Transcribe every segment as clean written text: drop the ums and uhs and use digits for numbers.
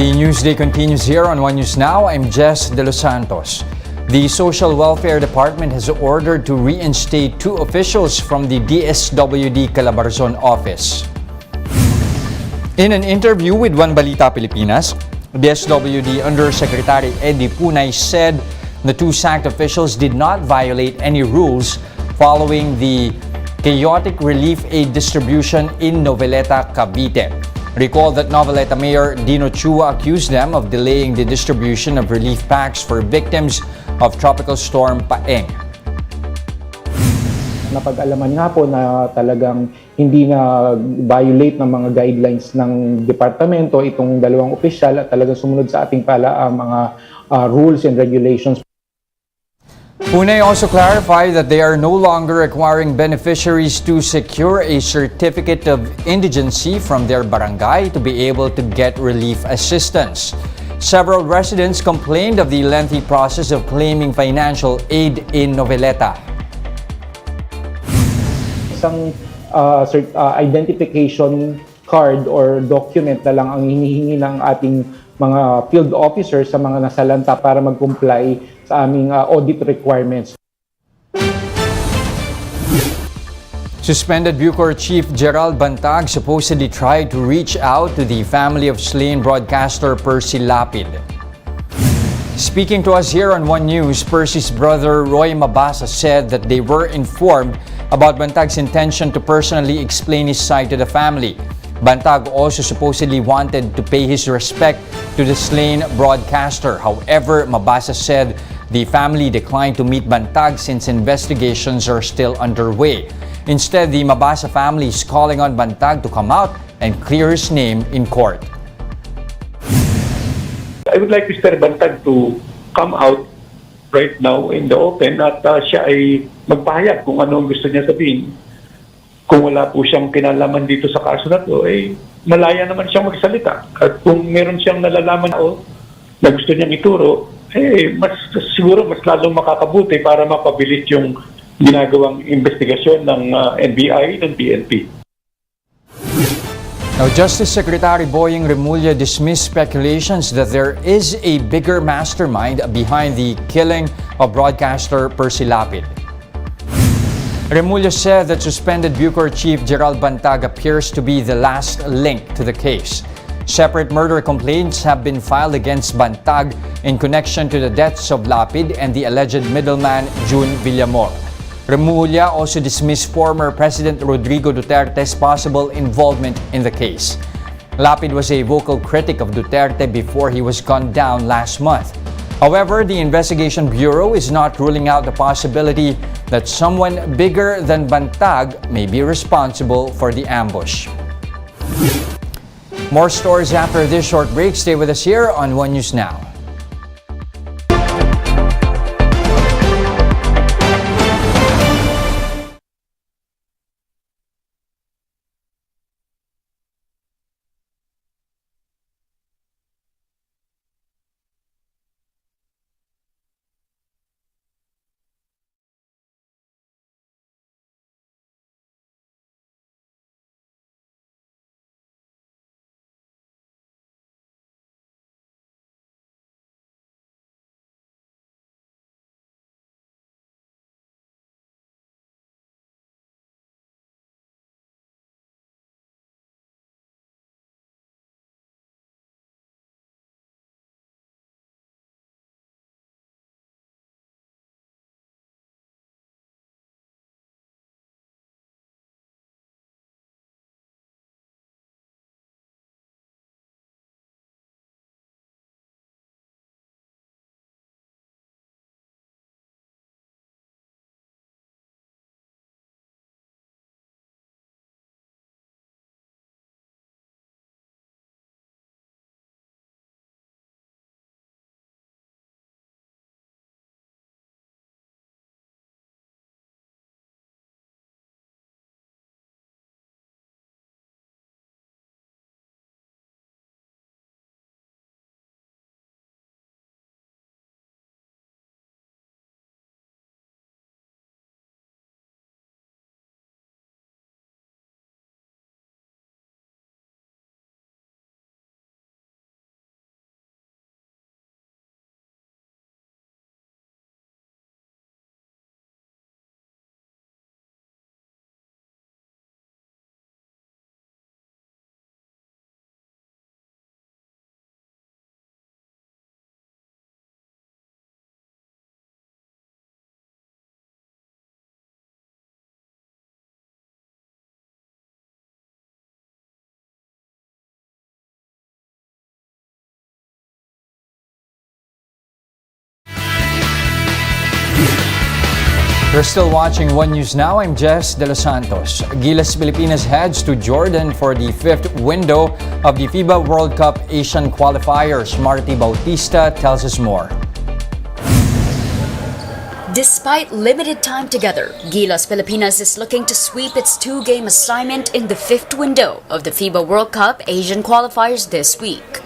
The Newsday continues here on One News Now. I'm Jess De Los Santos. The Social Welfare Department has ordered to reinstate 2 officials from the DSWD Calabarzon office. In an interview with One Balita Pilipinas, DSWD Undersecretary Eddie Punay said the 2 sacked officials did not violate any rules following the chaotic relief aid distribution in Noveleta, Cavite. Recall that Noveleta Mayor Dino Chua accused them of delaying the distribution of relief packs for victims of Tropical Storm Paeng. Napag-alaman nga po na talagang hindi na violate ng mga guidelines ng departamento itong 2 opisyal at talagang sumunod sa ating mga rules and regulations. Punay also clarified that they are no longer requiring beneficiaries to secure a certificate of indigency from their barangay to be able to get relief assistance. Several residents complained of the lengthy process of claiming financial aid in Noveleta. Isang identification card or document na lang ang hinihingi ng ating mga field officers sa mga nasalanta para mag-comply sa aming audit requirements. Suspended Bucor Chief Gerald Bantag supposedly tried to reach out to the family of slain broadcaster Percy Lapid. Speaking to us here on One News, Percy's brother Roy Mabasa said that they were informed about Bantag's intention to personally explain his side to the family. Bantag also supposedly wanted to pay his respect to the slain broadcaster. However, Mabasa said the family declined to meet Bantag since investigations are still underway. Instead, the Mabasa family is calling on Bantag to come out and clear his name in court. I would like Mr. Bantag to come out right now in the open at siya ay magpahayag kung ano ang gusto niya sabihin. Kung wala po siyang kinalaman dito sa kaso na to, malaya naman siyang magsalita. At kung meron siyang nalalaman na gusto niyang ituro, siguro mas lalong makakabuti para mapabilis yung ginagawang investigasyon ng NBI ng PNP. Now, Justice Secretary Boying Remulla dismissed speculations that there is a bigger mastermind behind the killing of broadcaster Percy Lapid. Remulla said that suspended Bucor Chief Gerald Bantag appears to be the last link to the case. Separate murder complaints have been filed against Bantag in connection to the deaths of Lapid and the alleged middleman June Villamor. Remulla also dismissed former President Rodrigo Duterte's possible involvement in the case. Lapid was a vocal critic of Duterte before he was gunned down last month. However, the Investigation Bureau is not ruling out the possibility that someone bigger than Bantag may be responsible for the ambush. More stories after this short break. Stay with us here on One News Now. You're still watching One News Now. I'm Jess De Los Santos. Gilas Pilipinas heads to Jordan for the fifth window of the FIBA World Cup Asian Qualifiers. Marty Bautista tells us more. Despite limited time together, Gilas Pilipinas is looking to sweep its two-game assignment in the fifth window of the FIBA World Cup Asian Qualifiers this week.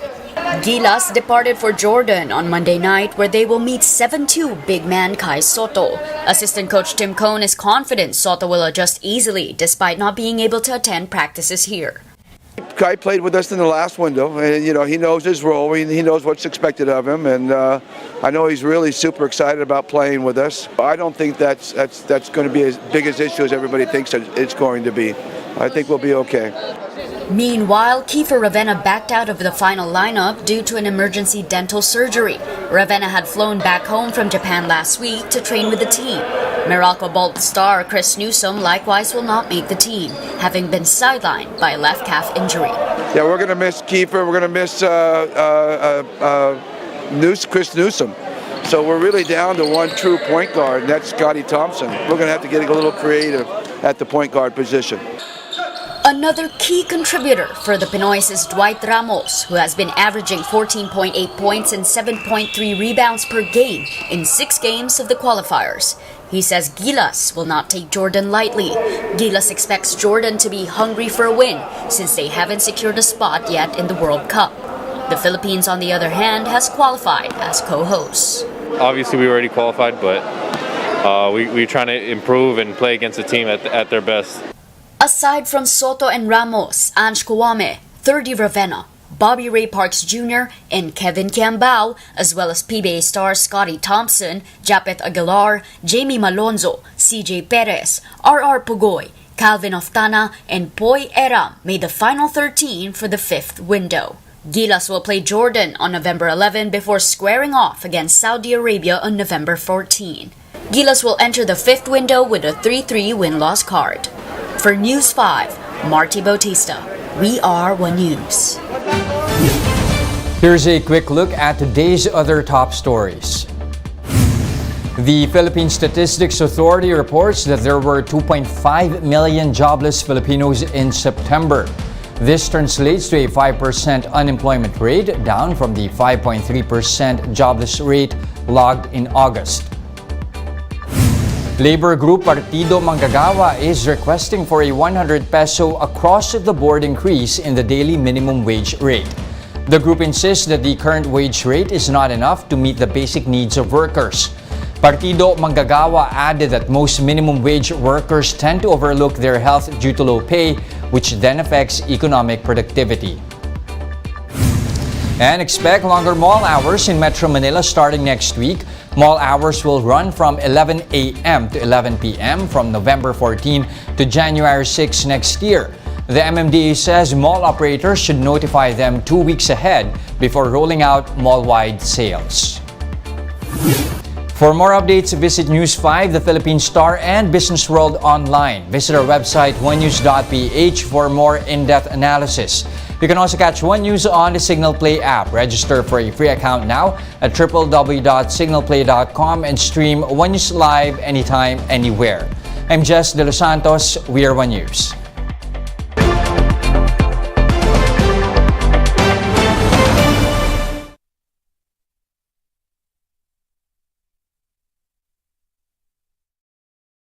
Gilas departed for Jordan on Monday night, where they will meet 7-2 big man Kai Soto. Assistant coach Tim Cohn is confident Soto will adjust easily despite not being able to attend practices here. Kai played with us in the last window, and he knows his role. He knows what's expected of him, and I know he's really super excited about playing with us. I don't think that's going to be as big as issue as everybody thinks it's going to be. I think we'll be okay. Meanwhile, Kiefer Ravena backed out of the final lineup due to an emergency dental surgery. Ravena had flown back home from Japan last week to train with the team. Meralco Bolt star Chris Newsome likewise will not make the team, having been sidelined by a left calf injury. Yeah, we're going to miss Kiefer. We're going to miss Chris Newsome. So we're really down to one true point guard, and that's Scotty Thompson. We're going to have to get a little creative at the point guard position. Another key contributor for the Pinoys is Dwight Ramos, who has been averaging 14.8 points and 7.3 rebounds per game in 6 games of the qualifiers. He says Gilas will not take Jordan lightly. Gilas expects Jordan to be hungry for a win since they haven't secured a spot yet in the World Cup. The Philippines, on the other hand, has qualified as co-hosts. Obviously, we already qualified, but we're trying to improve and play against a team at their best. Aside from Soto and Ramos, Ange Kouame, 30 Ravena, Bobby Ray Parks Jr., and Kevin Kiambao, as well as PBA stars Scotty Thompson, Japeth Aguilar, Jamie Malonzo, CJ Perez, RR Pugoy, Calvin Oftana, and Poy Eram made the final 13 for the fifth window. Gilas will play Jordan on November 11 before squaring off against Saudi Arabia on November 14. Gilas will enter the fifth window with a 3-3 win-loss card. For News 5, Marty Bautista. We are One News. Here's a quick look at today's other top stories. The Philippine Statistics Authority reports that there were 2.5 million jobless Filipinos in September. This translates to a 5% unemployment rate, down from the 5.3% jobless rate logged in August. Labor group Partido Manggagawa is requesting for a 100 peso across-the-board increase in the daily minimum wage rate. The group insists that the current wage rate is not enough to meet the basic needs of workers. Partido Manggagawa added that most minimum wage workers tend to overlook their health due to low pay, which then affects economic productivity. And expect longer mall hours in Metro Manila starting next week. Mall hours will run from 11 a.m. to 11 p.m. from November 14 to January 6 next year. The MMDA says mall operators should notify them 2 weeks ahead before rolling out mall-wide sales. For more updates, visit News 5, The Philippine Star, and Business World online. Visit our website, onenews.ph, for more in-depth analysis. You can also catch One News on the Signal Play app. Register for a free account now at www.signalplay.com and stream One News live anytime, anywhere. I'm Jess De Los Santos. We are One News.